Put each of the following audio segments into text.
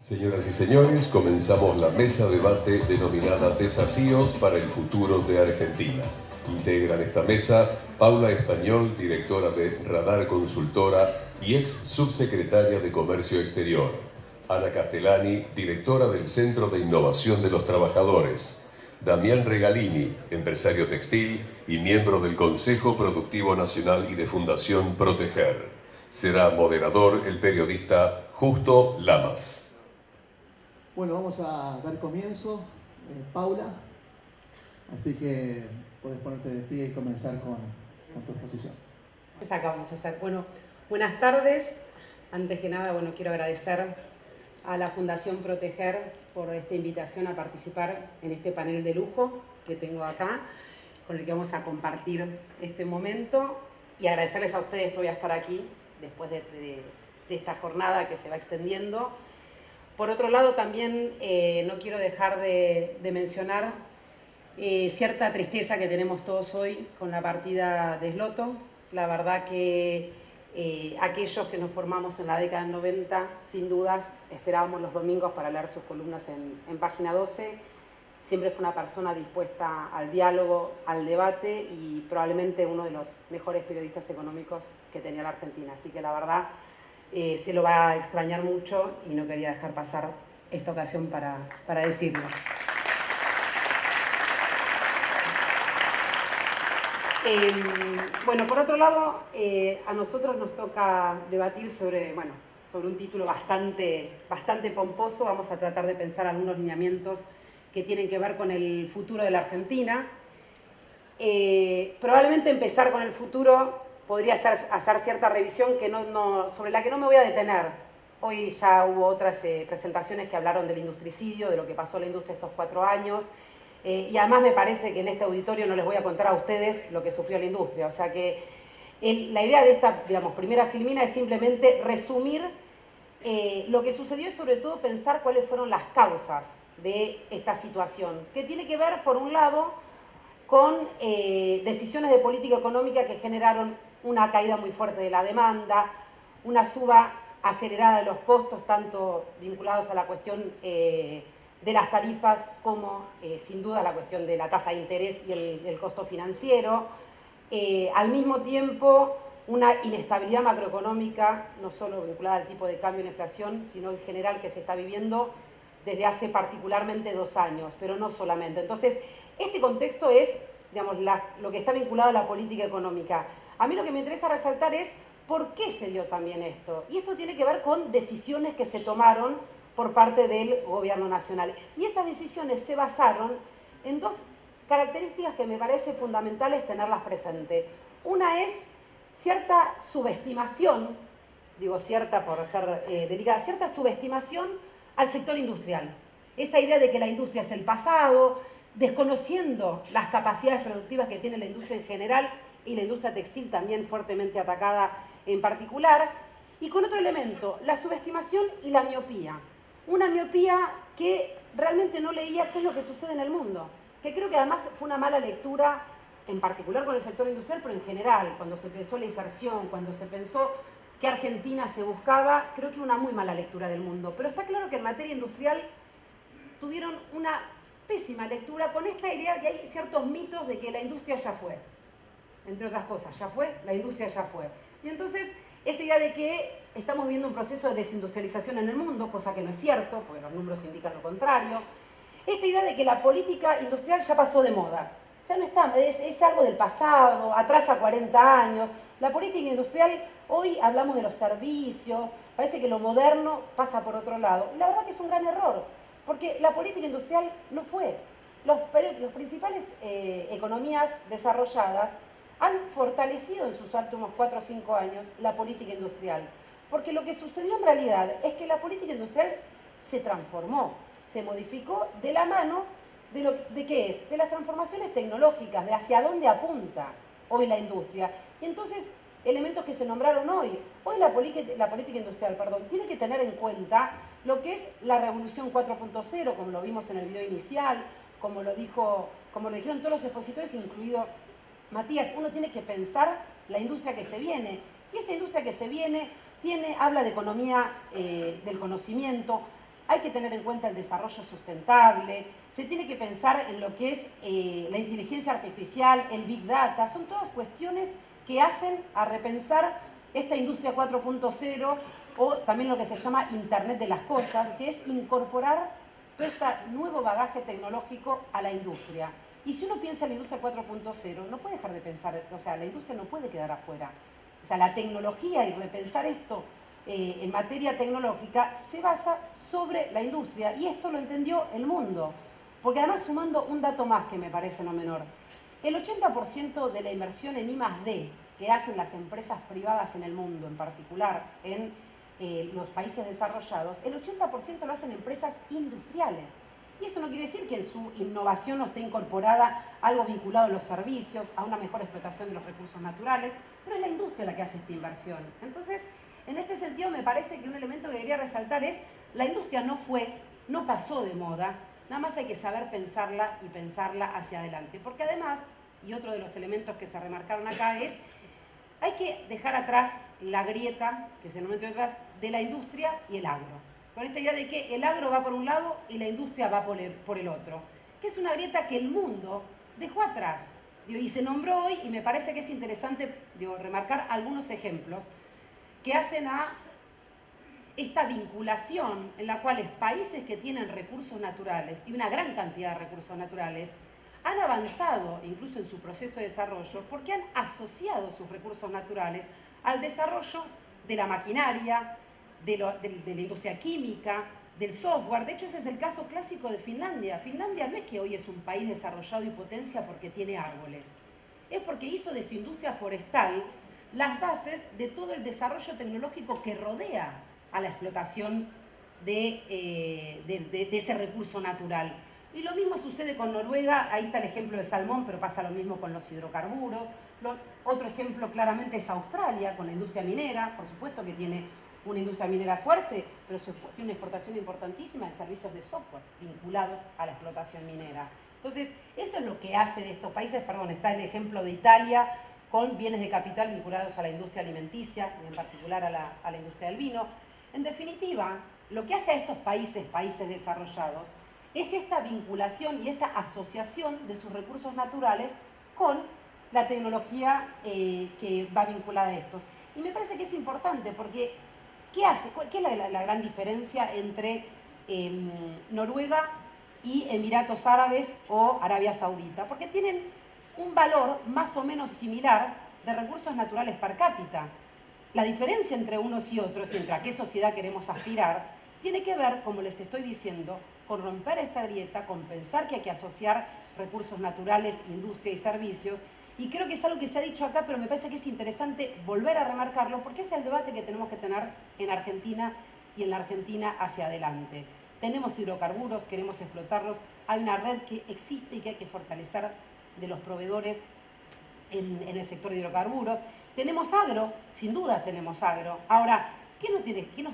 Señoras y señores, comenzamos la mesa debate denominada Desafíos para el futuro de Argentina. Integran esta mesa Paula Español, directora de Radar Consultora y ex subsecretaria de Comercio Exterior. Ana Castellani, directora del Centro de Innovación de los Trabajadores. Damián Regalini, empresario textil y miembro del Consejo Productivo Nacional y de Fundación Proteger. Será moderador el periodista Justo Lamas. Bueno, vamos a dar comienzo, Paula, así que puedes ponerte de pie y comenzar con tu exposición. Pues acá vamos a hacer. Bueno, buenas tardes. Antes que nada, bueno, quiero agradecer a la Fundación Proteger por esta invitación a participar en este panel de lujo que tengo acá, con el que vamos a compartir este momento, y agradecerles a ustedes que voy a estar aquí después de esta jornada que se va extendiendo. Por otro lado, también no quiero dejar de mencionar cierta tristeza que tenemos todos hoy con la partida de Sloto. La verdad que aquellos que nos formamos en la década del 90, sin dudas, esperábamos los domingos para leer sus columnas en Página 12. Siempre fue una persona dispuesta al diálogo, al debate y probablemente uno de los mejores periodistas económicos que tenía la Argentina. Así que la verdad se lo va a extrañar mucho y no quería dejar pasar esta ocasión para decirlo. Bueno, por otro lado, a nosotros nos toca debatir sobre un título bastante pomposo. Vamos a tratar de pensar algunos lineamientos que tienen que ver con el futuro de la Argentina. Probablemente empezar con el futuro podría hacer cierta revisión sobre la que no me voy a detener. Hoy ya hubo otras presentaciones que hablaron del industricidio, de lo que pasó en la industria estos 4 años. Y además me parece que en este auditorio no les voy a contar a ustedes lo que sufrió la industria. O sea que la idea de esta, primera filmina es simplemente resumir lo que sucedió y sobre todo pensar cuáles fueron las causas de esta situación, que tiene que ver, por un lado, con decisiones de política económica que generaron una caída muy fuerte de la demanda, una suba acelerada de los costos, tanto vinculados a la cuestión de las tarifas como, sin duda, la cuestión de la tasa de interés y el costo financiero. Al mismo tiempo, una inestabilidad macroeconómica, no solo vinculada al tipo de cambio y la inflación, sino en general que se está viviendo desde hace particularmente 2 años, pero no solamente. Entonces, este contexto es, lo que está vinculado a la política económica. A mí lo que me interesa resaltar es por qué se dio también esto. Y esto tiene que ver con decisiones que se tomaron por parte del gobierno nacional. Y esas decisiones se basaron en 2 características que me parece fundamentales tenerlas presentes. Una es cierta subestimación, digo cierta por ser delicada, cierta subestimación al sector industrial. Esa idea de que la industria es el pasado, desconociendo las capacidades productivas que tiene la industria en general y la industria textil también fuertemente atacada en particular. Y con otro elemento, la subestimación y la miopía. Una miopía que realmente no leía qué es lo que sucede en el mundo, que creo que además fue una mala lectura, en particular con el sector industrial, pero en general, cuando se pensó la inserción, cuando se pensó que Argentina se buscaba, creo que una muy mala lectura del mundo. Pero está claro que en materia industrial tuvieron una pésima lectura con esta idea de que hay ciertos mitos de que la industria ya fue. Entre otras cosas, ya fue, la industria ya fue. Y entonces, esa idea de que estamos viendo un proceso de desindustrialización en el mundo, cosa que no es cierto, porque los números indican lo contrario. Esta idea de que la política industrial ya pasó de moda. Ya no está, es algo del pasado, atrasa 40 años. La política industrial, hoy hablamos de los servicios, parece que lo moderno pasa por otro lado. Y la verdad que es un gran error, porque la política industrial no fue. Los principales economías desarrolladas han fortalecido en sus últimos 4 o 5 años la política industrial. Porque lo que sucedió en realidad es que la política industrial se transformó, se modificó de la mano de ¿qué es? De las transformaciones tecnológicas, de hacia dónde apunta hoy la industria. Y entonces, elementos que se nombraron hoy. Hoy la política industrial, tiene que tener en cuenta lo que es la revolución 4.0, como lo vimos en el video inicial, como lo dijeron todos los expositores, incluido Matías. Uno tiene que pensar la industria que se viene. Y esa industria que se viene habla de economía del conocimiento, hay que tener en cuenta el desarrollo sustentable, se tiene que pensar en lo que es la inteligencia artificial, el Big Data, son todas cuestiones que hacen a repensar esta industria 4.0 o también lo que se llama Internet de las Cosas, que es incorporar todo este nuevo bagaje tecnológico a la industria. Y si uno piensa en la industria 4.0, no puede dejar de pensar, o sea, la industria no puede quedar afuera. O sea, la tecnología y repensar esto en materia tecnológica se basa sobre la industria, y esto lo entendió el mundo. Porque además, sumando un dato más que me parece no menor, el 80% de la inversión en I+D que hacen las empresas privadas en el mundo, en particular en los países desarrollados, el 80% lo hacen empresas industriales. Y eso no quiere decir que en su innovación no esté incorporada algo vinculado a los servicios, a una mejor explotación de los recursos naturales, pero es la industria la que hace esta inversión. Entonces, en este sentido, me parece que un elemento que quería resaltar es la industria no pasó de moda, nada más hay que saber pensarla y pensarla hacia adelante. Porque además, y otro de los elementos que se remarcaron acá es, hay que dejar atrás la grieta, que se nos mete atrás, de la industria y el agro. Con esta idea de que el agro va por un lado y la industria va por el otro. Que es una grieta que el mundo dejó atrás. Y se nombró hoy, y me parece que es interesante remarcar algunos ejemplos que hacen a esta vinculación en la cual países que tienen recursos naturales, y una gran cantidad de recursos naturales, han avanzado incluso en su proceso de desarrollo porque han asociado sus recursos naturales al desarrollo de la maquinaria, de la industria química, del software. De hecho, ese es el caso clásico de Finlandia. Finlandia no es que hoy es un país desarrollado y potencia porque tiene árboles, es porque hizo de su industria forestal las bases de todo el desarrollo tecnológico que rodea a la explotación de ese recurso natural. Y lo mismo sucede con Noruega, ahí está el ejemplo de salmón, pero pasa lo mismo con los hidrocarburos. Otro ejemplo claramente es Australia, con la industria minera, por supuesto que tiene una industria minera fuerte, pero tiene una exportación importantísima de servicios de software vinculados a la explotación minera. Entonces, eso es lo que hace de estos países, está el ejemplo de Italia, con bienes de capital vinculados a la industria alimenticia, en particular a la industria del vino. En definitiva, lo que hace a estos países desarrollados, es esta vinculación y esta asociación de sus recursos naturales con la tecnología que va vinculada a estos. Y me parece que es importante porque, ¿qué hace? ¿Qué es la gran diferencia entre Noruega y Emiratos Árabes o Arabia Saudita? Porque tienen un valor más o menos similar de recursos naturales per cápita. La diferencia entre unos y otros, y entre a qué sociedad queremos aspirar, tiene que ver, como les estoy diciendo, con romper esta grieta, con pensar que hay que asociar recursos naturales, industria y servicios. Y creo que es algo que se ha dicho acá, pero me parece que es interesante volver a remarcarlo, porque es el debate que tenemos que tener en Argentina y en la Argentina hacia adelante. Tenemos hidrocarburos, queremos explotarlos, hay una red que existe y que hay que fortalecer de los proveedores en el sector de hidrocarburos. Tenemos agro, sin duda tenemos agro. Ahora, ¿qué nos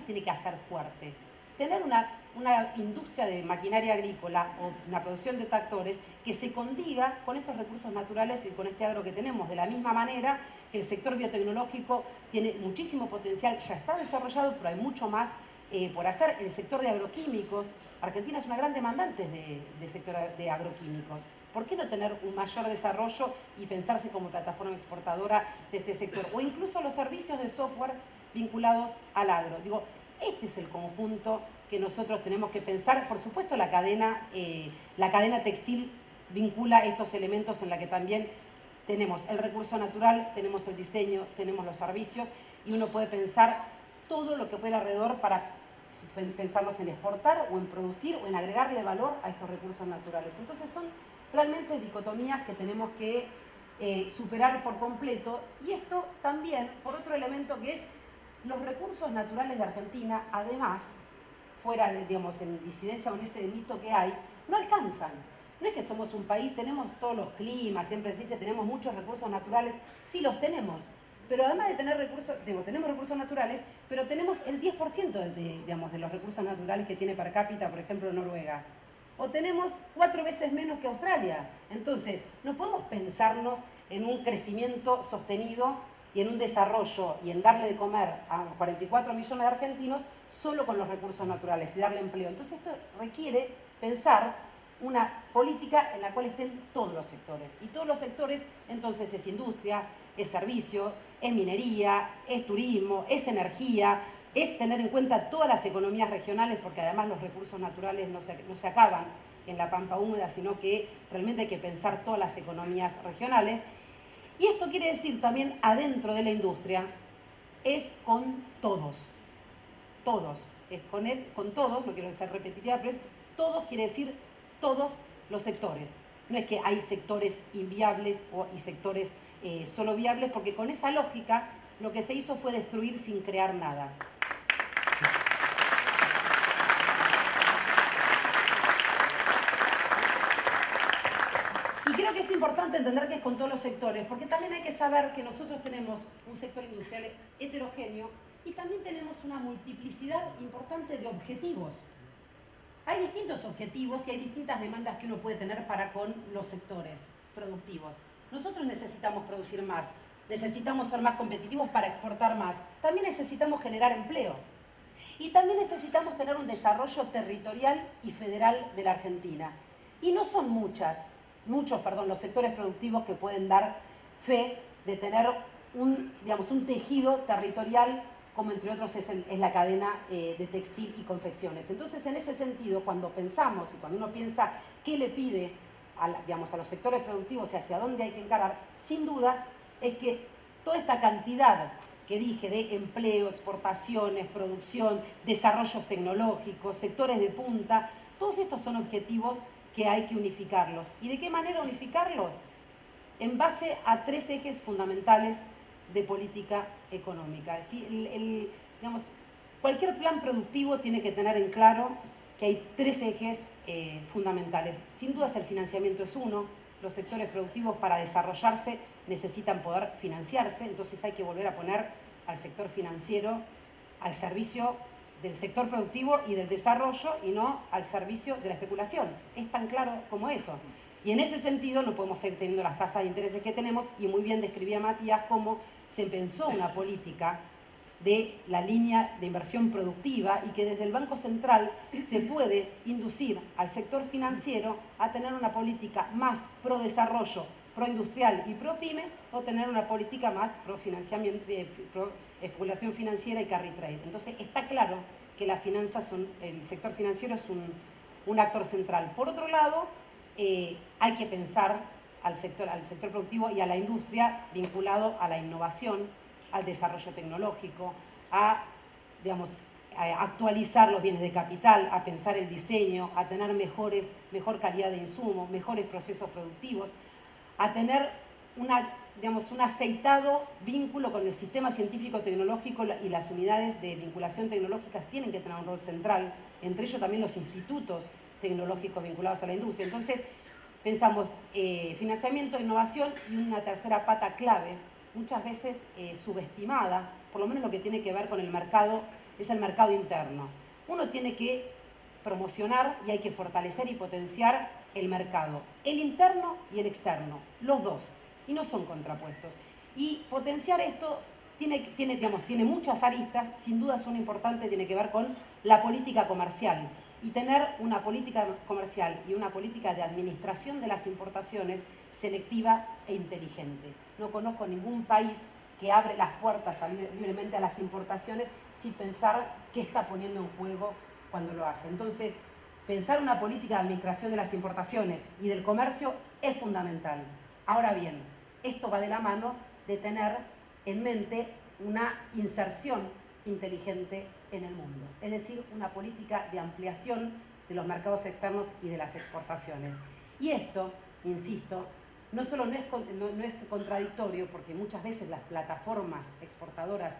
tiene que hacer fuerte? Tener una industria de maquinaria agrícola o una producción de tractores que se condiga con estos recursos naturales y con este agro que tenemos. De la misma manera que el sector biotecnológico tiene muchísimo potencial, ya está desarrollado, pero hay mucho más por hacer. El sector de agroquímicos, Argentina es una gran demandante de sector de agroquímicos. ¿Por qué no tener un mayor desarrollo y pensarse como plataforma exportadora de este sector? O incluso los servicios de software vinculados al agro. Digo, este es el conjunto que nosotros tenemos que pensar. Por supuesto, la cadena textil vincula estos elementos en la que también tenemos el recurso natural, tenemos el diseño, tenemos los servicios, y uno puede pensar todo lo que puede alrededor para pensarlos en exportar o en producir o en agregarle valor a estos recursos naturales. Entonces son realmente dicotomías que tenemos que superar por completo, y esto también por otro elemento que es los recursos naturales de Argentina, además, fuera de, en disidencia con ese mito que hay, no alcanzan. No es que somos un país, tenemos todos los climas, siempre se dice tenemos muchos recursos naturales, sí los tenemos, pero además de tener recursos, tenemos recursos naturales, pero tenemos el 10% de los recursos naturales que tiene per cápita, por ejemplo, Noruega. O tenemos 4 veces menos que Australia. Entonces, no podemos pensarnos en un crecimiento sostenido y en un desarrollo y en darle de comer a 44 millones de argentinos solo con los recursos naturales y darle empleo. Entonces esto requiere pensar una política en la cual estén todos los sectores. Y todos los sectores entonces es industria, es servicio, es minería, es turismo, es energía, es tener en cuenta todas las economías regionales, porque además los recursos naturales no se acaban en la pampa húmeda, sino que realmente hay que pensar todas las economías regionales. Y esto quiere decir también adentro de la industria, es con todos, es con todos, no quiero ser repetitiva, pero es todos, quiere decir todos los sectores. No es que hay sectores inviables y sectores solo viables, porque con esa lógica lo que se hizo fue destruir sin crear nada. Y creo que es importante entender que es con todos los sectores, porque también hay que saber que nosotros tenemos un sector industrial heterogéneo y también tenemos una multiplicidad importante de objetivos. Hay distintos objetivos y hay distintas demandas que uno puede tener para con los sectores productivos. Nosotros necesitamos producir más, necesitamos ser más competitivos para exportar más. También necesitamos generar empleo. Y también necesitamos tener un desarrollo territorial y federal de la Argentina. Y no son muchos los sectores productivos que pueden dar fe de tener un tejido territorial, como entre otros es la cadena de textil y confecciones. Entonces, en ese sentido, cuando pensamos y cuando uno piensa qué le pide a los sectores productivos y hacia dónde hay que encarar, sin dudas, es que toda esta cantidad que dije de empleo, exportaciones, producción, desarrollos tecnológicos, sectores de punta, todos estos son objetivos que hay que unificarlos. ¿Y de qué manera unificarlos? En base a 3 ejes fundamentales de política económica. ¿Sí? Cualquier plan productivo tiene que tener en claro que hay 3 ejes fundamentales. Sin dudas el financiamiento es uno. Los sectores productivos para desarrollarse necesitan poder financiarse, entonces hay que volver a poner al sector financiero al servicio del sector productivo y del desarrollo y no al servicio de la especulación. Es tan claro como eso. Y en ese sentido no podemos seguir teniendo las tasas de intereses que tenemos, y muy bien describía Matías cómo se pensó una política de la línea de inversión productiva y que desde el Banco Central se puede inducir al sector financiero a tener una política más pro desarrollo, pro industrial y pro pyme, o tener una política más pro financiamiento, pro especulación financiera y carry trade. Entonces está claro que las finanzas el sector financiero es un actor central. Por otro lado, hay que pensar al sector productivo y a la industria vinculado a la innovación, al desarrollo tecnológico, a actualizar los bienes de capital, a pensar el diseño, a tener mejor calidad de insumos, mejores procesos productivos, a tener un aceitado vínculo con el sistema científico-tecnológico, y las unidades de vinculación tecnológicas tienen que tener un rol central, entre ellos también los institutos tecnológicos vinculados a la industria. Entonces, pensamos financiamiento, innovación y una tercera pata clave, muchas veces subestimada, por lo menos lo que tiene que ver con el mercado, es el mercado interno. Uno tiene que promocionar y hay que fortalecer y potenciar el mercado, el interno y el externo, los dos, y no son contrapuestos. Y potenciar esto tiene muchas aristas. Sin duda una importante tiene que ver con la política comercial, y tener una política comercial y una política de administración de las importaciones selectiva e inteligente. No conozco ningún país que abre las puertas libremente a las importaciones sin pensar qué está poniendo en juego cuando lo hace. Entonces, pensar una política de administración de las importaciones y del comercio es fundamental. Ahora bien, esto va de la mano de tener en mente una inserción inteligente en el mundo, es decir, una política de ampliación de los mercados externos y de las exportaciones. Y esto, insisto, no solo no es contradictorio, porque muchas veces las plataformas exportadoras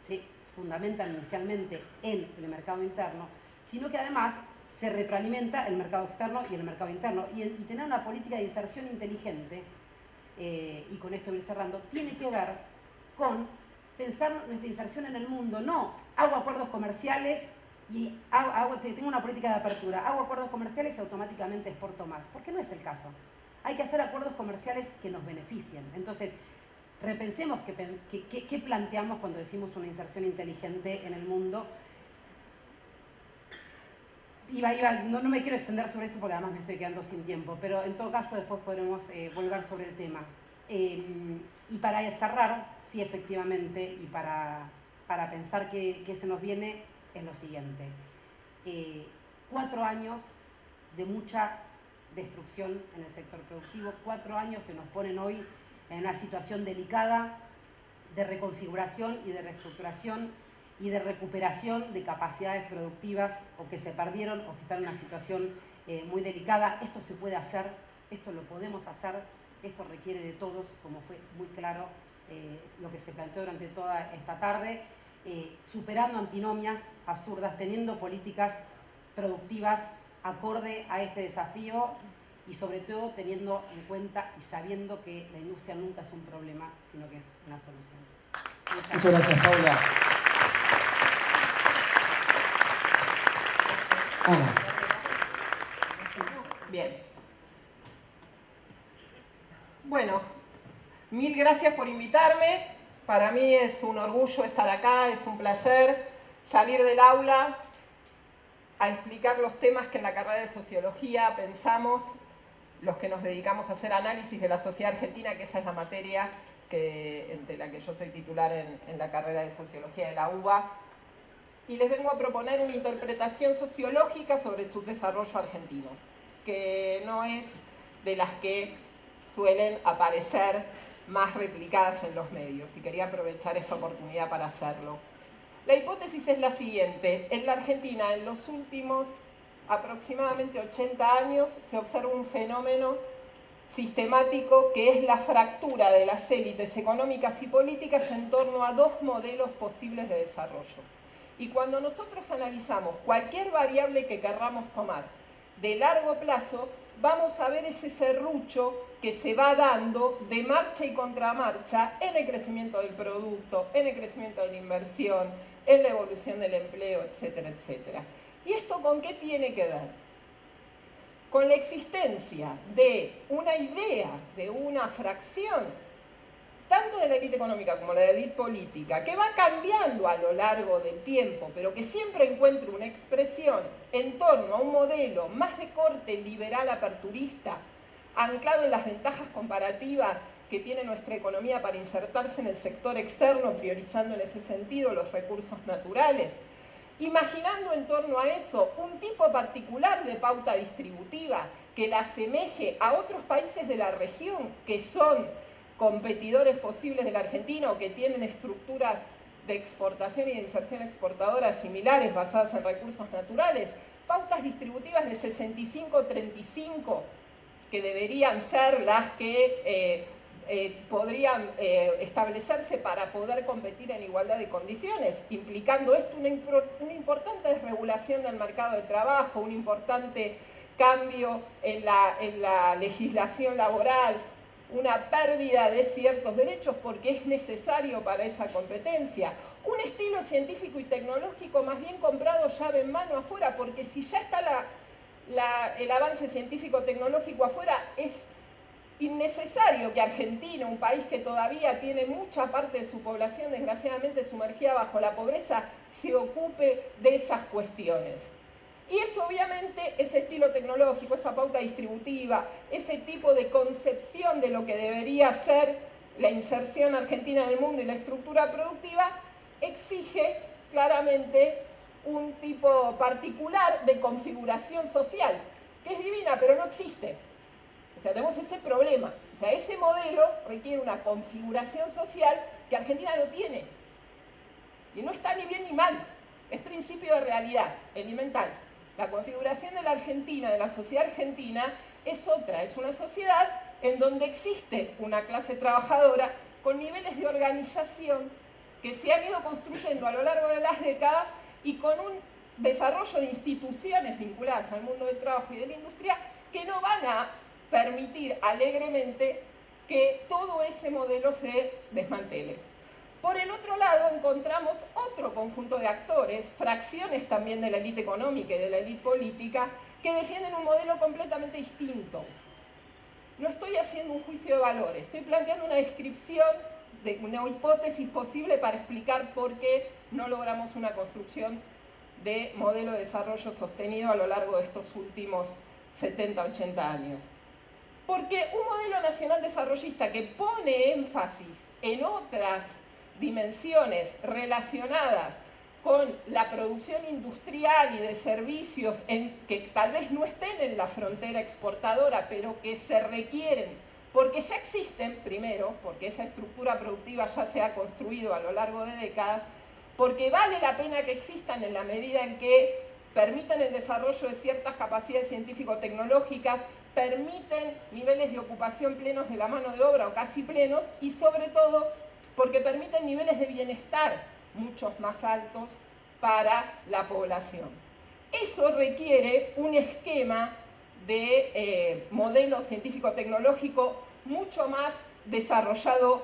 se fundamentan inicialmente en el mercado interno, sino que además se retroalimenta el mercado externo y el mercado interno. Y tener una política de inserción inteligente, y con esto voy cerrando, tiene que ver con pensar nuestra inserción en el mundo. No, hago acuerdos comerciales y tengo una política de apertura, hago acuerdos comerciales y automáticamente exporto más, porque no es el caso. Hay que hacer acuerdos comerciales que nos beneficien. Entonces, repensemos qué planteamos cuando decimos una inserción inteligente en el mundo. no me quiero extender sobre esto porque además me estoy quedando sin tiempo, pero en todo caso después podremos volver sobre el tema. Y para cerrar, sí, efectivamente, y para pensar qué se nos viene, es lo siguiente. 4 años de mucha destrucción en el sector productivo, 4 años que nos ponen hoy en una situación delicada de reconfiguración y de reestructuración y de recuperación de capacidades productivas o que se perdieron o que están en una situación muy delicada. Esto se puede hacer, esto lo podemos hacer, esto requiere de todos, como fue muy claro lo que se planteó durante toda esta tarde, superando antinomias absurdas, teniendo políticas productivas acorde a este desafío y sobre todo teniendo en cuenta y sabiendo que la industria nunca es un problema, sino que es una solución. Muchas gracias, Paula. Ana. Bien. Bueno, mil gracias por invitarme. Para mí es un orgullo estar acá, es un placer salir del aula a explicar los temas que en la carrera de Sociología pensamos, los que nos dedicamos a hacer análisis de la sociedad argentina, que esa es la materia de la que yo soy titular en la carrera de Sociología de la UBA. Y les vengo a proponer una interpretación sociológica sobre el subdesarrollo argentino, que no es de las que suelen aparecer más replicadas en los medios, y quería aprovechar esta oportunidad para hacerlo. La hipótesis es la siguiente: en la Argentina, en los últimos aproximadamente 80 años, se observa un fenómeno sistemático que es la fractura de las élites económicas y políticas en torno a dos modelos posibles de desarrollo. Y cuando nosotros analizamos cualquier variable que querramos tomar de largo plazo, vamos a ver ese serrucho que se va dando de marcha y contramarcha en el crecimiento del producto, en el crecimiento de la inversión, en la evolución del empleo, etcétera, etcétera. ¿Y esto con qué tiene que ver? Con la existencia de una idea, de una fracción, tanto de la élite económica como de la élite política, que va cambiando a lo largo del tiempo, pero que siempre encuentra una expresión en torno a un modelo más de corte liberal aperturista, anclado en las ventajas comparativas que tiene nuestra economía para insertarse en el sector externo, priorizando en ese sentido los recursos naturales, imaginando en torno a eso un tipo particular de pauta distributiva que la asemeje a otros países de la región que son competidores posibles de la Argentina o que tienen estructuras de exportación y de inserción exportadora similares basadas en recursos naturales, pautas distributivas de 65-35 que deberían ser las que podrían establecerse para poder competir en igualdad de condiciones, implicando esto una importante desregulación del mercado de trabajo, un importante cambio en la legislación laboral, una pérdida de ciertos derechos porque es necesario para esa competencia, un estilo científico y tecnológico más bien comprado llave en mano afuera, porque si ya está el avance científico-tecnológico afuera, es innecesario que Argentina, un país que todavía tiene mucha parte de su población desgraciadamente sumergida bajo la pobreza, se ocupe de esas cuestiones. Y eso obviamente, ese estilo tecnológico, esa pauta distributiva, ese tipo de concepción de lo que debería ser la inserción argentina en el mundo y la estructura productiva, exige claramente un tipo particular de configuración social, que es divina, pero no existe. O sea, tenemos ese problema. O sea, ese modelo requiere una configuración social que Argentina no tiene. Y no está ni bien ni mal. Es principio de realidad, elemental. La configuración de la Argentina, de la sociedad argentina, es otra. Es una sociedad en donde existe una clase trabajadora con niveles de organización que se han ido construyendo a lo largo de las décadas y con un desarrollo de instituciones vinculadas al mundo del trabajo y de la industria que no van a permitir alegremente que todo ese modelo se desmantele. Por el otro lado encontramos otro conjunto de actores, fracciones también de la élite económica y de la élite política, que defienden un modelo completamente distinto. No estoy haciendo un juicio de valor, estoy planteando una descripción de una hipótesis posible para explicar por qué no logramos una construcción de modelo de desarrollo sostenido a lo largo de estos últimos 70, 80 años. Porque un modelo nacional desarrollista que pone énfasis en otras dimensiones relacionadas con la producción industrial y de servicios que tal vez no estén en la frontera exportadora, pero que se requieren, porque ya existen, primero, porque esa estructura productiva ya se ha construido a lo largo de décadas, porque vale la pena que existan en la medida en que permiten el desarrollo de ciertas capacidades científico-tecnológicas, permiten niveles de ocupación plenos de la mano de obra o casi plenos, y sobre todo porque permiten niveles de bienestar muchos más altos para la población. Eso requiere un esquema de modelo científico-tecnológico mucho más desarrollado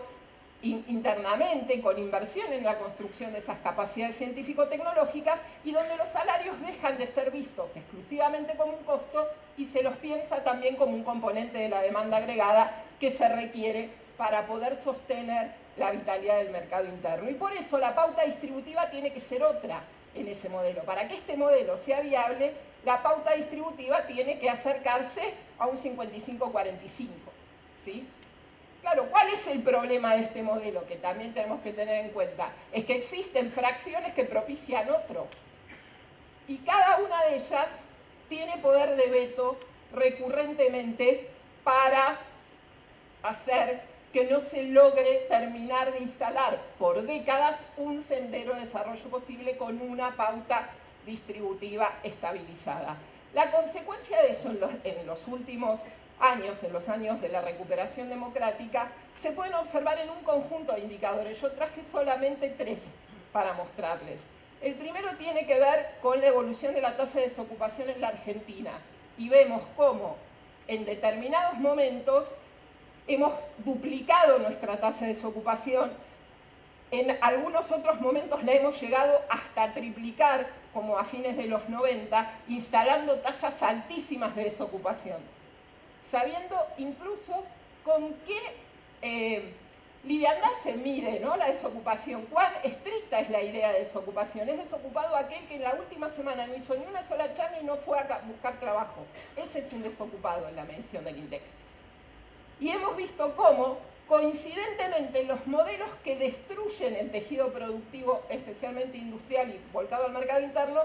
internamente, con inversión en la construcción de esas capacidades científico-tecnológicas, y donde los salarios dejan de ser vistos exclusivamente como un costo y se los piensa también como un componente de la demanda agregada que se requiere para poder sostener la vitalidad del mercado interno. Y por eso la pauta distributiva tiene que ser otra en ese modelo. Para que este modelo sea viable, la pauta distributiva tiene que acercarse a un 55-45, ¿sí? Claro, ¿cuál es el problema de este modelo? Que también tenemos que tener en cuenta. Es que existen fracciones que propician otro. Y cada una de ellas tiene poder de veto recurrentemente para hacer que no se logre terminar de instalar por décadas un sendero de desarrollo posible con una pauta distributiva estabilizada. La consecuencia de eso en los últimos años, en los años de la recuperación democrática, se pueden observar en un conjunto de indicadores. Yo traje solamente 3 para mostrarles. El primero tiene que ver con la evolución de la tasa de desocupación en la Argentina. Y vemos cómo en determinados momentos hemos duplicado nuestra tasa de desocupación. En algunos otros momentos la hemos llegado hasta triplicar, como a fines de los 90, instalando tasas altísimas de desocupación, sabiendo incluso con qué liviandad se mide, ¿no?, la desocupación, cuán estricta es la idea de desocupación. Es desocupado aquel que en la última semana no hizo ni una sola changa y no fue a buscar trabajo. Ese es un desocupado en la medición del INDEC. Y hemos visto cómo, coincidentemente, los modelos que destruyen el tejido productivo, especialmente industrial y volcado al mercado interno,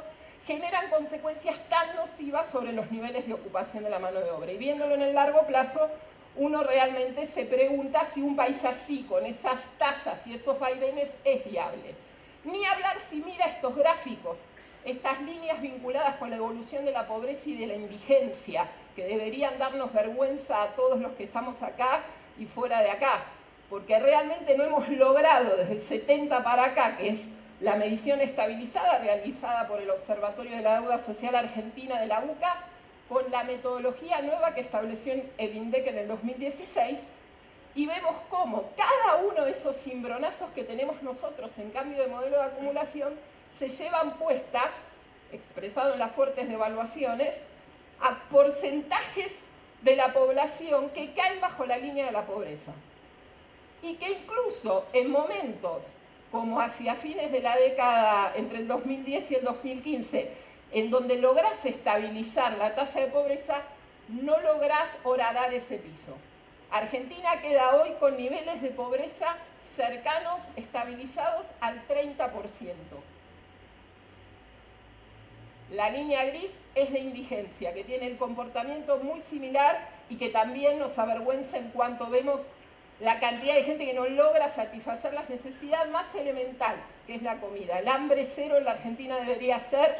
generan consecuencias tan nocivas sobre los niveles de ocupación de la mano de obra. Y viéndolo en el largo plazo, uno realmente se pregunta si un país así, con esas tasas y esos vaivenes, es viable. Ni hablar si mira estos gráficos, estas líneas vinculadas con la evolución de la pobreza y de la indigencia, que deberían darnos vergüenza a todos los que estamos acá y fuera de acá, porque realmente no hemos logrado desde el 70 para acá, que es la medición estabilizada realizada por el Observatorio de la Deuda Social Argentina de la UCA, con la metodología nueva que estableció el INDEC en el 2016, y vemos cómo cada uno de esos cimbronazos que tenemos nosotros en cambio de modelo de acumulación se llevan puesta, expresado en las fuertes devaluaciones, a porcentajes de la población que caen bajo la línea de la pobreza. Y que incluso en momentos como hacia fines de la década, entre el 2010 y el 2015, en donde lográs estabilizar la tasa de pobreza, no lográs horadar ese piso. Argentina queda hoy con niveles de pobreza cercanos, estabilizados al 30%. La línea gris es de indigencia, que tiene el comportamiento muy similar y que también nos avergüenza en cuanto vemos la cantidad de gente que no logra satisfacer la necesidad más elemental, que es la comida. El hambre cero en la Argentina debería ser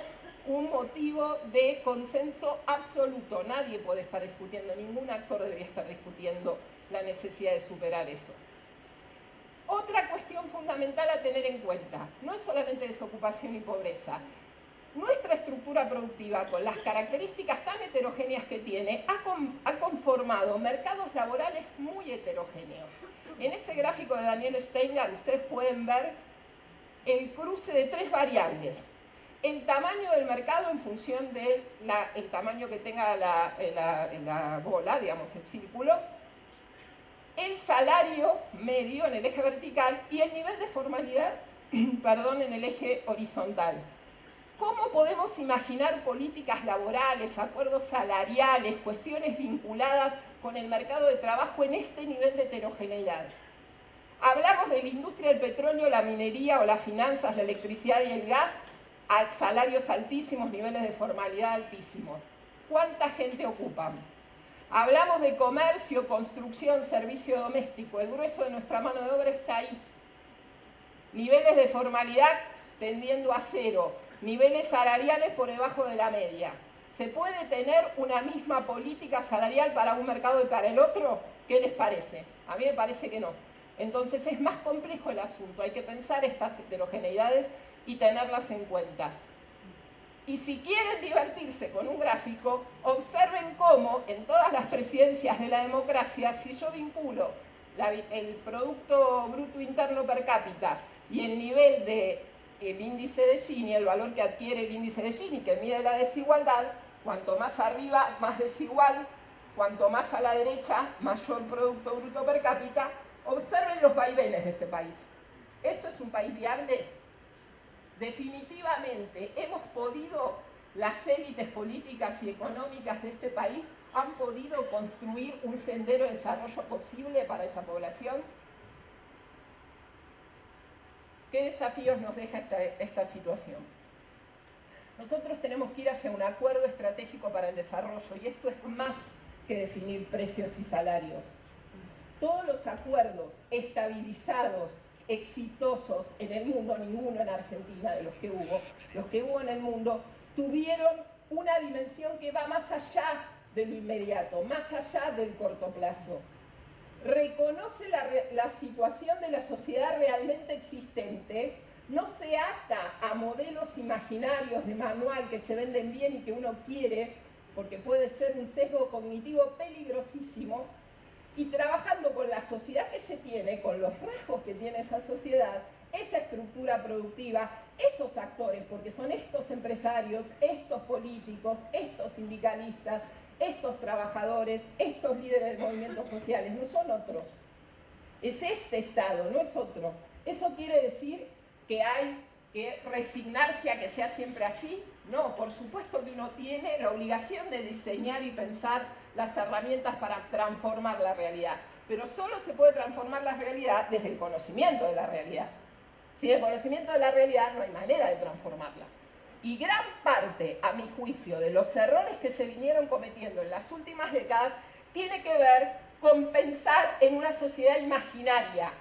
un motivo de consenso absoluto. Nadie puede estar discutiendo, ningún actor debería estar discutiendo la necesidad de superar eso. Otra cuestión fundamental a tener en cuenta, no es solamente desocupación y pobreza. Nuestra estructura productiva, con las características tan heterogéneas que tiene, ha conformado mercados laborales muy heterogéneos. En ese gráfico de Daniel Steingart ustedes pueden ver el cruce de 3 variables. El tamaño del mercado en función del tamaño que tenga la bola, digamos, el círculo, el salario medio en el eje vertical y el nivel de formalidad, perdón, en el eje horizontal. ¿Cómo podemos imaginar políticas laborales, acuerdos salariales, cuestiones vinculadas con el mercado de trabajo en este nivel de heterogeneidad? Hablamos de la industria del petróleo, la minería o las finanzas, la electricidad y el gas, a salarios altísimos, niveles de formalidad altísimos. ¿Cuánta gente ocupan? Hablamos de comercio, construcción, servicio doméstico. El grueso de nuestra mano de obra está ahí. Niveles de formalidad tendiendo a cero. Niveles salariales por debajo de la media. ¿Se puede tener una misma política salarial para un mercado y para el otro? ¿Qué les parece? A mí me parece que no. Entonces es más complejo el asunto. Hay que pensar estas heterogeneidades y tenerlas en cuenta. Y si quieren divertirse con un gráfico, observen cómo en todas las presidencias de la democracia, si yo vinculo el Producto Bruto Interno per cápita y el nivel del índice de Gini, el valor que adquiere el índice de Gini, que mide la desigualdad, cuanto más arriba, más desigual, cuanto más a la derecha, mayor Producto Bruto per cápita. Observen los vaivenes de este país. ¿Esto es un país viable? Definitivamente hemos podido, las élites políticas y económicas de este país han podido construir un sendero de desarrollo posible para esa población. ¿Qué desafíos nos deja esta situación? Nosotros tenemos que ir hacia un acuerdo estratégico para el desarrollo y esto es más que definir precios y salarios. Todos los acuerdos estabilizados, exitosos en el mundo, ninguno en Argentina de los que hubo en el mundo, tuvieron una dimensión que va más allá de lo inmediato, más allá del corto plazo. Reconoce la situación de la sociedad realmente existente, no se ata a modelos imaginarios de manual que se venden bien y que uno quiere, porque puede ser un sesgo cognitivo peligrosísimo, y trabajando con la sociedad que se tiene, con los rasgos que tiene esa sociedad, esa estructura productiva, esos actores, porque son estos empresarios, estos políticos, estos sindicalistas, estos trabajadores, estos líderes de movimientos sociales, no son otros. Es este Estado, no es otro. ¿Eso quiere decir que hay que resignarse a que sea siempre así? No, por supuesto que uno tiene la obligación de diseñar y pensar las herramientas para transformar la realidad. Pero solo se puede transformar la realidad desde el conocimiento de la realidad. Sin el conocimiento de la realidad no hay manera de transformarla. Y gran parte, a mi juicio, de los errores que se vinieron cometiendo en las últimas décadas tiene que ver con pensar en una sociedad imaginaria,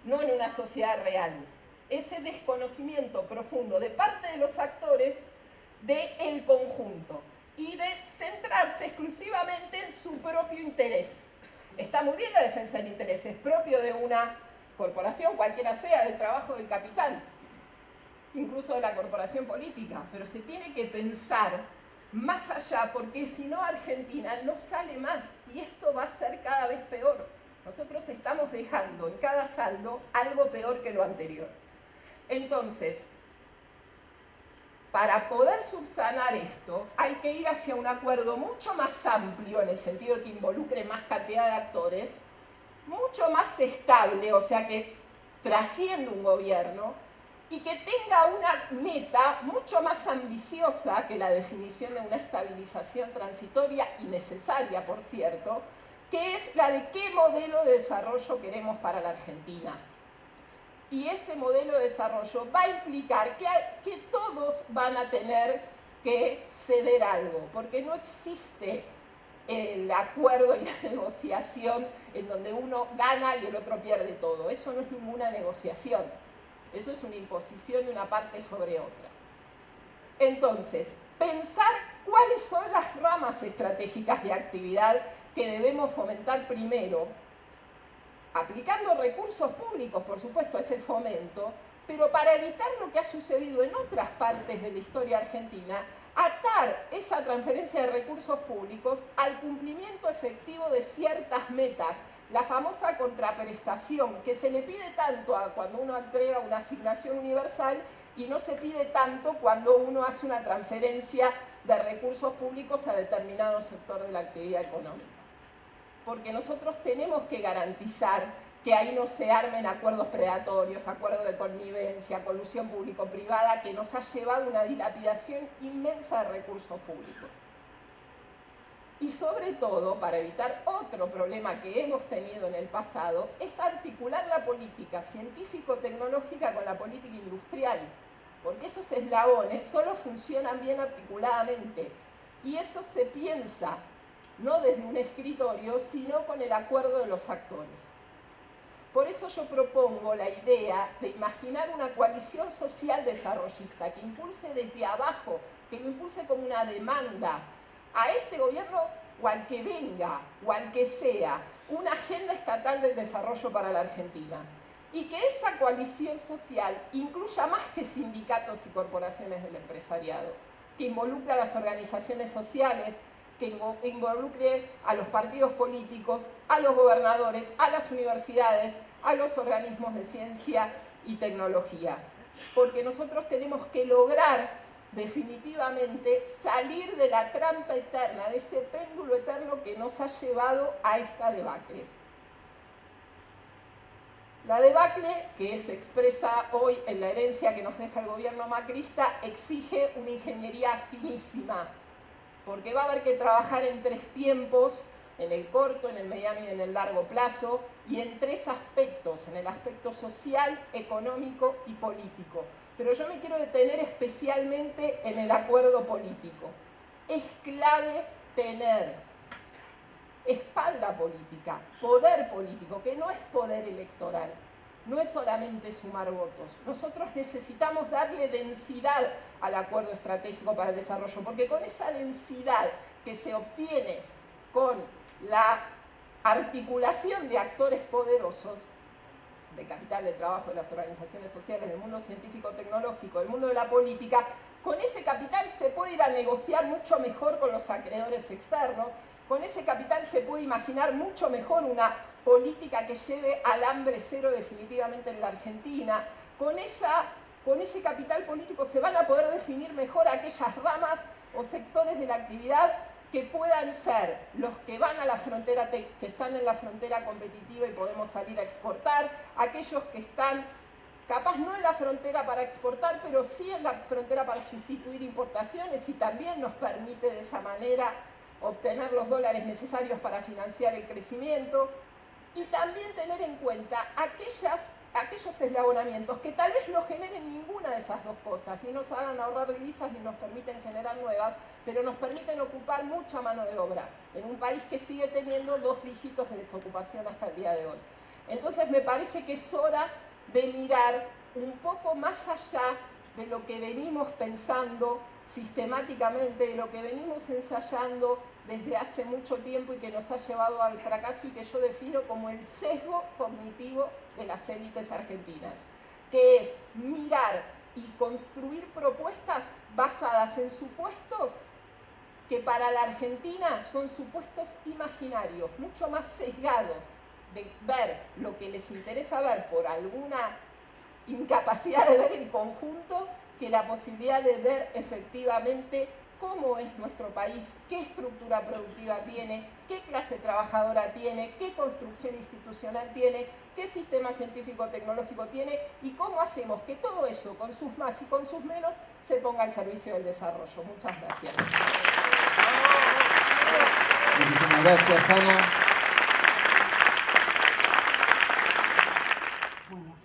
no en una sociedad real. Ese desconocimiento profundo de parte de los actores del conjunto y de centrarse exclusivamente en su propio interés. Está muy bien la defensa del interés, es propio de una corporación, cualquiera sea, del trabajo del capital, incluso de la corporación política, pero se tiene que pensar más allá, porque si no Argentina no sale más y esto va a ser cada vez peor. Nosotros estamos dejando en cada saldo algo peor que lo anterior. Entonces, para poder subsanar esto, hay que ir hacia un acuerdo mucho más amplio, en el sentido de que involucre más cantidad de actores, mucho más estable, o sea que trascienda un gobierno, y que tenga una meta mucho más ambiciosa que la definición de una estabilización transitoria y necesaria, por cierto, que es la de qué modelo de desarrollo queremos para la Argentina. Y ese modelo de desarrollo va a implicar que todos van a tener que ceder algo, porque no existe el acuerdo y la negociación en donde uno gana y el otro pierde todo. Eso no es ninguna negociación, eso es una imposición de una parte sobre otra. Entonces, pensar cuáles son las ramas estratégicas de actividad que debemos fomentar primero, aplicando recursos públicos, por supuesto, es el fomento, pero para evitar lo que ha sucedido en otras partes de la historia argentina, atar esa transferencia de recursos públicos al cumplimiento efectivo de ciertas metas, la famosa contraprestación, que se le pide tanto cuando uno entrega una asignación universal y no se pide tanto cuando uno hace una transferencia de recursos públicos a determinado sector de la actividad económica. Porque nosotros tenemos que garantizar que ahí no se armen acuerdos predatorios, acuerdos de connivencia, colusión público-privada, que nos ha llevado a una dilapidación inmensa de recursos públicos. Y sobre todo, para evitar otro problema que hemos tenido en el pasado, es articular la política científico-tecnológica con la política industrial, porque esos eslabones solo funcionan bien articuladamente, y eso se piensa no desde un escritorio, sino con el acuerdo de los actores. Por eso yo propongo la idea de imaginar una coalición social desarrollista que impulse desde abajo, que lo impulse como una demanda a este gobierno o al que venga, o al que sea, una agenda estatal del desarrollo para la Argentina. Y que esa coalición social incluya más que sindicatos y corporaciones del empresariado, que involucre a las organizaciones sociales, que involucre a los partidos políticos, a los gobernadores, a las universidades, a los organismos de ciencia y tecnología. Porque nosotros tenemos que lograr definitivamente salir de la trampa eterna, de ese péndulo eterno que nos ha llevado a esta debacle. La debacle, que se expresa hoy en la herencia que nos deja el gobierno macrista, exige una ingeniería finísima, porque va a haber que trabajar en tres tiempos, en el corto, en el mediano y en el largo plazo, y en tres aspectos, en el aspecto social, económico y político. Pero yo me quiero detener especialmente en el acuerdo político. Es clave tener espalda política, poder político, que no es poder electoral, no es solamente sumar votos. Nosotros necesitamos darle densidad al acuerdo estratégico para el desarrollo, porque con esa densidad que se obtiene con la articulación de actores poderosos, de capital de trabajo de las organizaciones sociales, del mundo científico-tecnológico, del mundo de la política, con ese capital se puede ir a negociar mucho mejor con los acreedores externos, con ese capital se puede imaginar mucho mejor una política que lleve al hambre cero definitivamente en la Argentina. Con ese capital político se van a poder definir mejor aquellas ramas o sectores de la actividad que puedan ser los que van a la frontera, que están en la frontera competitiva y podemos salir a exportar, aquellos que están capaz no en la frontera para exportar, pero sí en la frontera para sustituir importaciones y también nos permite de esa manera obtener los dólares necesarios para financiar el crecimiento, y también tener en cuenta aquellos eslabonamientos que tal vez no generen ninguna de esas dos cosas, ni nos hagan ahorrar divisas ni nos permiten generar nuevas, pero nos permiten ocupar mucha mano de obra en un país que sigue teniendo 2 dígitos de desocupación hasta el día de hoy. Entonces me parece que es hora de mirar un poco más allá de lo que venimos pensando sistemáticamente, de lo que venimos ensayando desde hace mucho tiempo y que nos ha llevado al fracaso y que yo defino como el sesgo cognitivo de las élites argentinas, que es mirar y construir propuestas basadas en supuestos que para la Argentina son supuestos imaginarios, mucho más sesgados de ver lo que les interesa ver por alguna incapacidad de ver el conjunto, que la posibilidad de ver efectivamente cómo es nuestro país, qué estructura productiva tiene, qué clase trabajadora tiene, qué construcción institucional tiene, qué sistema científico-tecnológico tiene y cómo hacemos que todo eso, con sus más y con sus menos, se ponga al servicio del desarrollo. Muchas gracias. Muchísimas gracias, Ana. Bueno,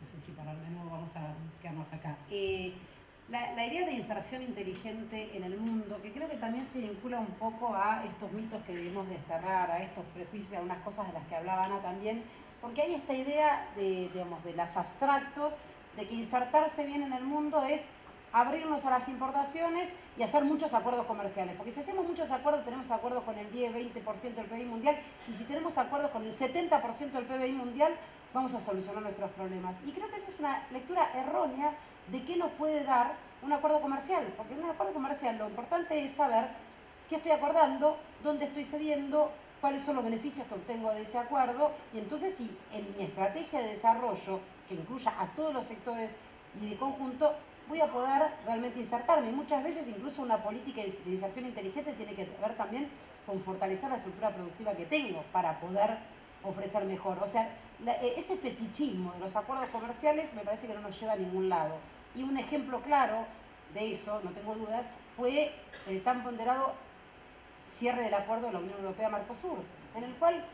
no sé si parar de nuevo, vamos a quedarnos acá. La idea de inserción inteligente en el mundo, que creo que también se vincula un poco a estos mitos que debemos desterrar, a estos prejuicios, a unas cosas de las que hablaba Ana también, porque hay esta idea de los abstractos, de que insertarse bien en el mundo es abrirnos a las importaciones y hacer muchos acuerdos comerciales. Porque si hacemos muchos acuerdos, tenemos acuerdos con el 10-20% del PBI mundial, y si tenemos acuerdos con el 70% del PBI mundial, vamos a solucionar nuestros problemas. Y creo que eso es una lectura errónea de qué nos puede dar un acuerdo comercial. Porque en un acuerdo comercial lo importante es saber qué estoy acordando, dónde estoy cediendo, cuáles son los beneficios que obtengo de ese acuerdo, y entonces si en mi estrategia de desarrollo, que incluya a todos los sectores y de conjunto, voy a poder realmente insertarme. Y muchas veces incluso una política de inserción inteligente tiene que ver también con fortalecer la estructura productiva que tengo para poder ofrecer mejor. O sea, ese fetichismo de los acuerdos comerciales me parece que no nos lleva a ningún lado. Y un ejemplo claro de eso, no tengo dudas, fue el tan ponderado cierre del acuerdo de la Unión Europea-Mercosur, en el cual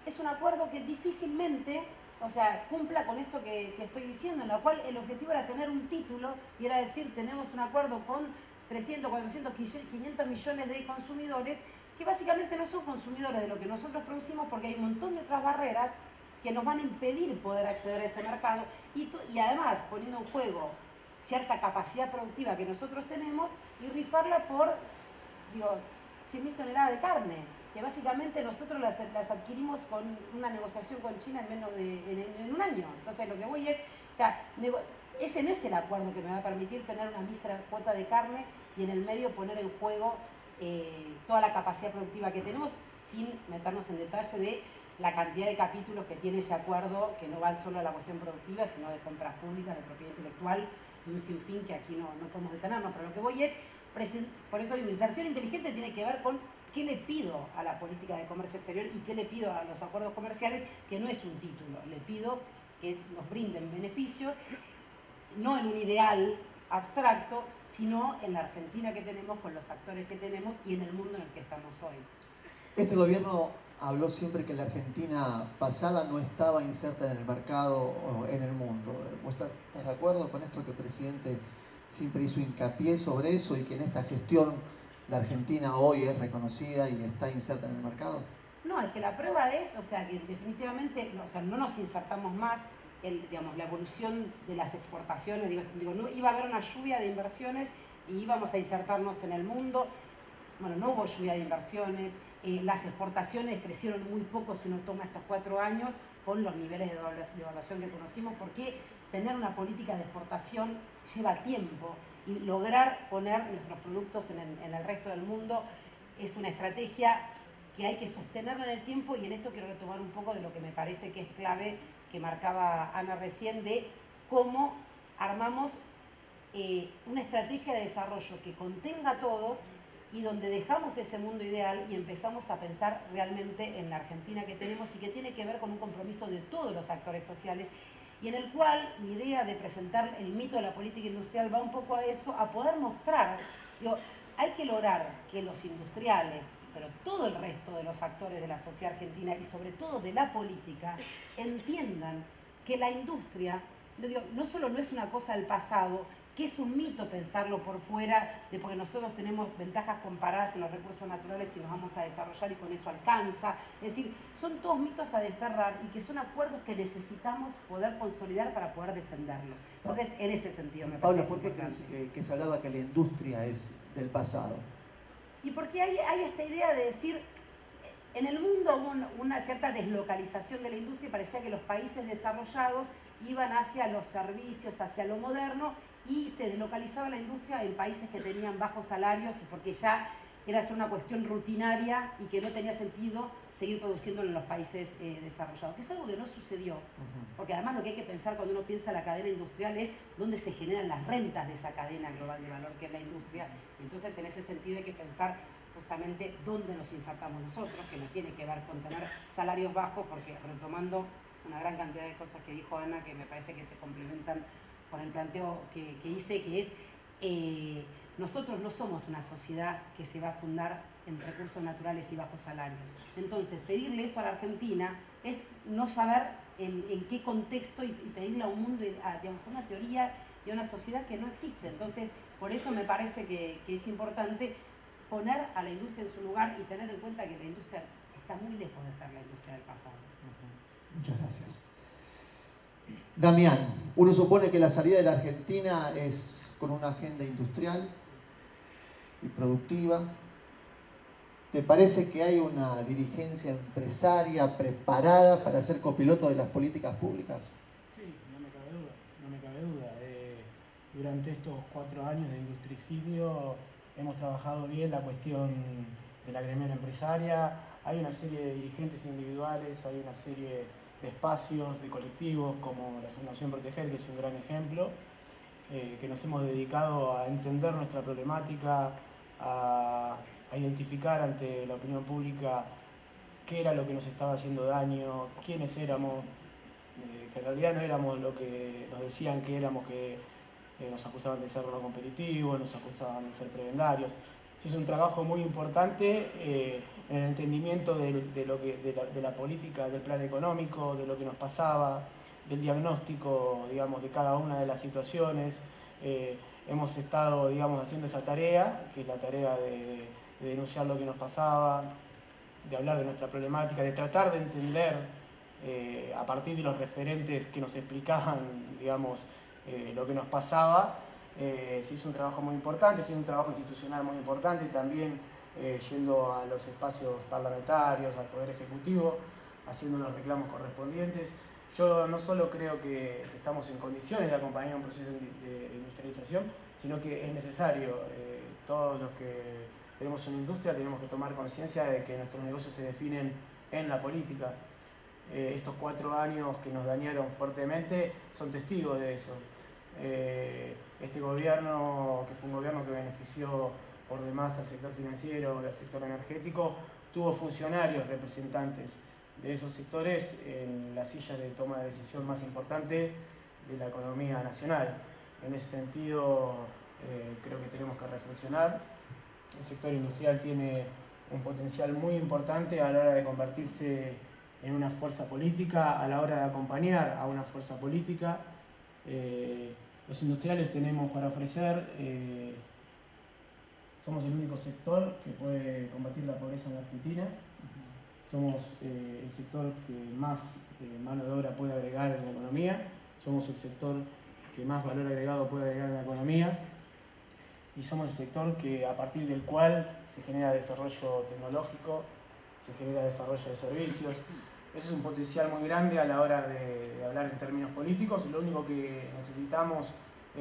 es un acuerdo que difícilmente, o sea, cumpla con esto que estoy diciendo, en la cual el objetivo era tener un título y era decir, tenemos un acuerdo con 300, 400, 500 millones de consumidores que básicamente no son consumidores de lo que nosotros producimos porque hay un montón de otras barreras que nos van a impedir poder acceder a ese mercado y además poniendo en juego cierta capacidad productiva que nosotros tenemos y rifarla por, digo, 100.000 toneladas de carne, que básicamente nosotros las adquirimos con una negociación con China en menos en un año. Entonces lo que voy es, o sea, ese no es el acuerdo que me va a permitir tener una mísera cuota de carne y en el medio poner en juego toda la capacidad productiva que tenemos sin meternos en detalle de la cantidad de capítulos que tiene ese acuerdo, que no van solo a la cuestión productiva, sino de compras públicas, de propiedad intelectual y un sinfín que aquí no podemos detenernos. Pero lo que voy es, por eso digo, inserción inteligente tiene que ver con qué le pido a la política de comercio exterior y qué le pido a los acuerdos comerciales, que no es un título, le pido que nos brinden beneficios, no en un ideal abstracto, sino en la Argentina que tenemos, con los actores que tenemos y en el mundo en el que estamos hoy. Este gobierno habló siempre que la Argentina pasada no estaba inserta en el mercado o en el mundo. ¿Vos estás de acuerdo con esto, que el presidente siempre hizo hincapié sobre eso y que en esta gestión la Argentina hoy es reconocida y está inserta en el mercado? No, es que la prueba es, o sea, que definitivamente, o sea, no nos insertamos más. Digamos, la evolución de las exportaciones, digo, no, iba a haber una lluvia de inversiones y íbamos a insertarnos en el mundo. Bueno, no hubo lluvia de inversiones, las exportaciones crecieron muy poco si uno toma estos 4 años con los niveles de devaluación que conocimos, porque tener una política de exportación lleva tiempo y lograr poner nuestros productos en el resto del mundo es una estrategia que hay que sostenerla en el tiempo, y en esto quiero retomar un poco de lo que me parece que es clave, que marcaba Ana recién, de cómo armamos una estrategia de desarrollo que contenga a todos y donde dejamos ese mundo ideal y empezamos a pensar realmente en la Argentina que tenemos y que tiene que ver con un compromiso de todos los actores sociales, y en el cual mi idea de presentar el mito de la política industrial va un poco a eso, a poder mostrar, digo, hay que lograr que los industriales, pero todo el resto de los actores de la sociedad argentina y sobre todo de la política, entiendan que la industria, no solo no es una cosa del pasado, que es un mito pensarlo por fuera, de porque nosotros tenemos ventajas comparadas en los recursos naturales y nos vamos a desarrollar y con eso alcanza. Es decir, son todos mitos a desterrar y que son acuerdos que necesitamos poder consolidar para poder defenderlos. Entonces, en ese sentido me parece. Paula, ¿por qué crees que se hablaba que la industria es del pasado? Y porque hay esta idea de decir, en el mundo hubo una cierta deslocalización de la industria y parecía que los países desarrollados iban hacia los servicios, hacia lo moderno, y se deslocalizaba la industria en países que tenían bajos salarios y porque ya era una cuestión rutinaria y que no tenía sentido seguir produciendo en los países desarrollados, que es algo que no sucedió, porque además lo que hay que pensar cuando uno piensa en la cadena industrial es dónde se generan las rentas de esa cadena global de valor que es la industria. Entonces, en ese sentido hay que pensar justamente dónde nos insertamos nosotros, que no tiene que ver con tener salarios bajos, porque retomando una gran cantidad de cosas que dijo Ana, que me parece que se complementan con el planteo que hice, que es, nosotros no somos una sociedad que se va a fundar en recursos naturales y bajos salarios. Entonces, pedirle eso a la Argentina es no saber en qué contexto y pedirle a un mundo, digamos, a una teoría y a una sociedad que no existe. Entonces, por eso me parece que es importante poner a la industria en su lugar y tener en cuenta que la industria está muy lejos de ser la industria del pasado. Muchas gracias. Damián, uno supone que la salida de la Argentina es con una agenda industrial y productiva. ¿Te parece que hay una dirigencia empresaria preparada para ser copiloto de las políticas públicas? Sí, no me cabe duda. Durante estos 4 años de industricidio hemos trabajado bien la cuestión de la gremial empresaria. Hay una serie de dirigentes individuales, hay una serie de espacios, de colectivos como la Fundación Proteger, que es un gran ejemplo, que nos hemos dedicado a entender nuestra problemática, a identificar ante la opinión pública qué era lo que nos estaba haciendo daño, quiénes éramos, que en realidad no éramos lo que nos decían que éramos, que nos acusaban de ser no competitivos, nos acusaban de ser prebendarios. Es un trabajo muy importante en el entendimiento de la política, del plan económico, de lo que nos pasaba, del diagnóstico, digamos, de cada una de las situaciones. Hemos estado, digamos, haciendo esa tarea, que es la tarea de denunciar lo que nos pasaba, de hablar de nuestra problemática, de tratar de entender a partir de los referentes que nos explicaban, digamos, lo que nos pasaba. Se hizo un trabajo muy importante, se hizo un trabajo institucional muy importante, también yendo a los espacios parlamentarios, al Poder Ejecutivo, haciendo los reclamos correspondientes. Yo no solo creo que estamos en condiciones de acompañar un proceso de industrialización, sino que es necesario. Todos los que tenemos una industria tenemos que tomar conciencia de que nuestros negocios se definen en la política. Estos 4 años que nos dañaron fuertemente son testigos de eso. Este gobierno, que fue un gobierno que benefició por demás al sector financiero, al sector energético, tuvo funcionarios representantes de esos sectores en las sillas de toma de decisión más importante de la economía nacional. En ese sentido, creo que tenemos que reflexionar. El sector industrial tiene un potencial muy importante a la hora de convertirse en una fuerza política, a la hora de acompañar a una fuerza política. Los industriales tenemos para ofrecer, somos el único sector que puede combatir la pobreza en la Argentina, somos el sector que más mano de obra puede agregar en la economía, somos el sector que más valor agregado puede agregar en la economía y somos el sector que, a partir del cual se genera desarrollo tecnológico, se genera desarrollo de servicios. Ese es un potencial muy grande a la hora de hablar en términos políticos. Lo único que necesitamos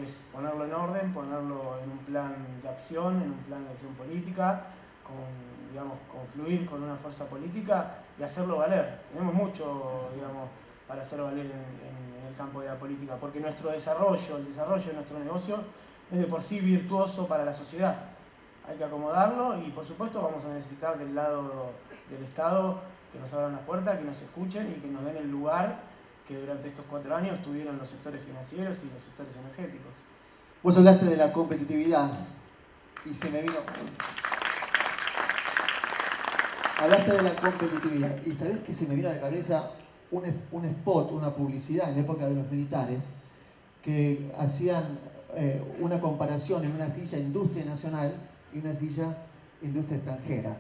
es ponerlo en orden, ponerlo en un plan de acción, política, confluir con una fuerza política y hacerlo valer. Tenemos mucho, digamos, para hacer valer en el campo de la política, porque nuestro desarrollo, el desarrollo de nuestro negocio, es de por sí virtuoso para la sociedad. Hay que acomodarlo y, por supuesto, vamos a necesitar del lado del Estado que nos abran las puertas, que nos escuchen y que nos den el lugar que durante estos 4 años tuvieron los sectores financieros y los sectores energéticos. Vos hablaste de la competitividad y se me vino... Hablaste de la competitividad y ¿sabés que se me vino a la cabeza un spot, una publicidad en la época de los militares que hacían una comparación en una silla industria nacional y una silla industria extranjera?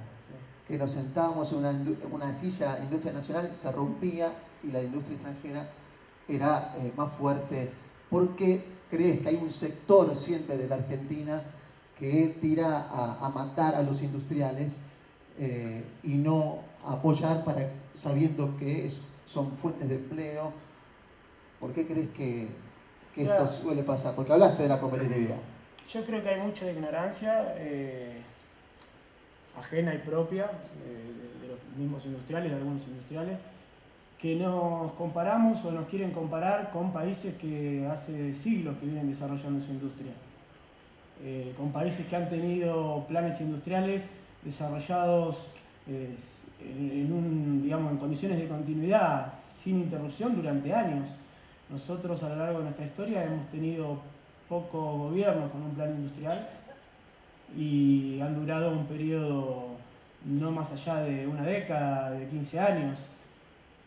Que nos sentábamos en una silla industria nacional, se rompía y la industria extranjera era más fuerte. ¿Por qué crees que hay un sector siempre de la Argentina que tira a matar a los industriales y no apoyar sabiendo que son fuentes de empleo? ¿Por qué crees que esto suele pasar? Porque hablaste de la competitividad. Yo creo que hay mucha ignorancia ajena y propia de los mismos industriales, de algunos industriales, que nos comparamos o nos quieren comparar con países que hace siglos que vienen desarrollando su industria, con países que han tenido planes industriales desarrollados en condiciones de continuidad, sin interrupción durante años. Nosotros a lo largo de nuestra historia hemos tenido pocos gobiernos con un plan industrial y han durado un periodo no más allá de una década, de 15 años.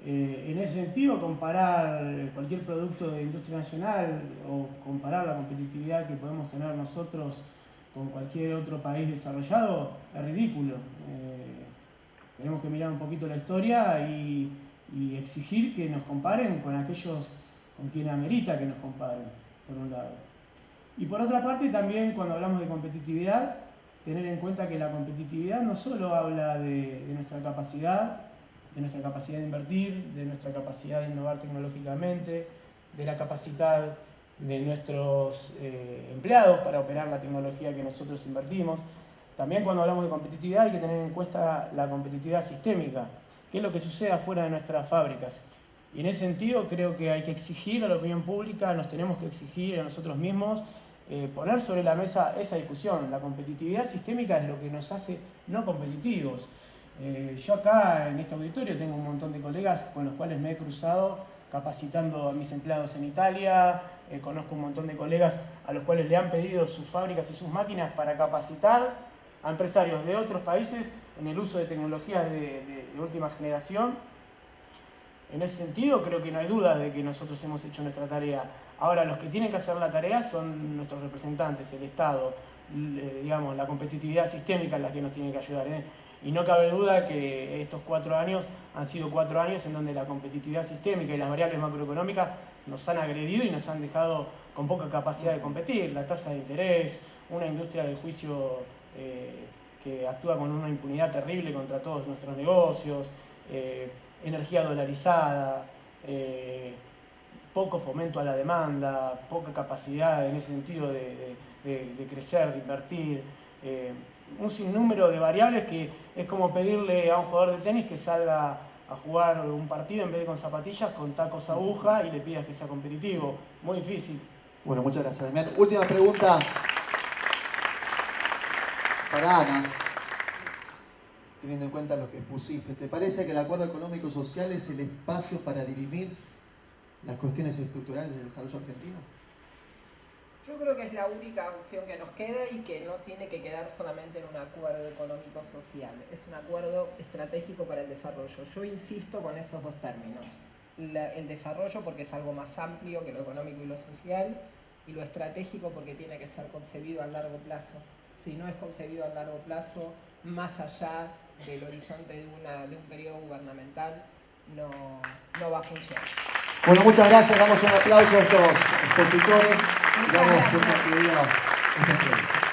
En ese sentido, comparar cualquier producto de industria nacional o comparar la competitividad que podemos tener nosotros con cualquier otro país desarrollado es ridículo. Tenemos que mirar un poquito la historia y exigir que nos comparen con aquellos con quien amerita que nos comparen, por un lado. Y por otra parte, también cuando hablamos de competitividad, tener en cuenta que la competitividad no solo habla de nuestra capacidad de invertir, de nuestra capacidad de innovar tecnológicamente, de la capacidad de nuestros empleados para operar la tecnología que nosotros invertimos. También cuando hablamos de competitividad hay que tener en cuenta la competitividad sistémica, que es lo que sucede afuera de nuestras fábricas. Y en ese sentido creo que hay que exigir a la opinión pública, nos tenemos que exigir a nosotros mismos, poner sobre la mesa esa discusión. La competitividad sistémica es lo que nos hace no competitivos. Yo acá en este auditorio tengo un montón de colegas con los cuales me he cruzado capacitando a mis empleados en Italia, conozco un montón de colegas a los cuales le han pedido sus fábricas y sus máquinas para capacitar a empresarios de otros países en el uso de tecnologías de última generación. En ese sentido, creo que no hay duda de que nosotros hemos hecho nuestra tarea. Ahora, los que tienen que hacer la tarea son nuestros representantes, el Estado, digamos, la competitividad sistémica es la que nos tiene que ayudar. Y no cabe duda que estos 4 años han sido 4 años en donde la competitividad sistémica y las variables macroeconómicas nos han agredido y nos han dejado con poca capacidad de competir. La tasa de interés, una industria del juicio que actúa con una impunidad terrible contra todos nuestros negocios, energía dolarizada, poco fomento a la demanda, poca capacidad en ese sentido de crecer, de invertir, un sinnúmero de variables que es como pedirle a un jugador de tenis que salga a jugar un partido en vez de con zapatillas, con tacos aguja y le pidas que sea competitivo. Muy difícil. Bueno, muchas gracias, Damián. Última pregunta para Ana. Teniendo en cuenta lo que expusiste, ¿te parece que el acuerdo económico social es el espacio para dirimir las cuestiones estructurales del desarrollo argentino? Yo creo que es la única opción que nos queda y que no tiene que quedar solamente en un acuerdo económico-social. Es un acuerdo estratégico para el desarrollo. Yo insisto con esos dos términos. El desarrollo porque es algo más amplio que lo económico y lo social, y lo estratégico porque tiene que ser concebido a largo plazo. Si no es concebido a largo plazo, más allá del horizonte de un periodo gubernamental, no va a funcionar. Bueno, muchas gracias. Damos un aplauso a estos expositores y damos por concluida esta entrevista.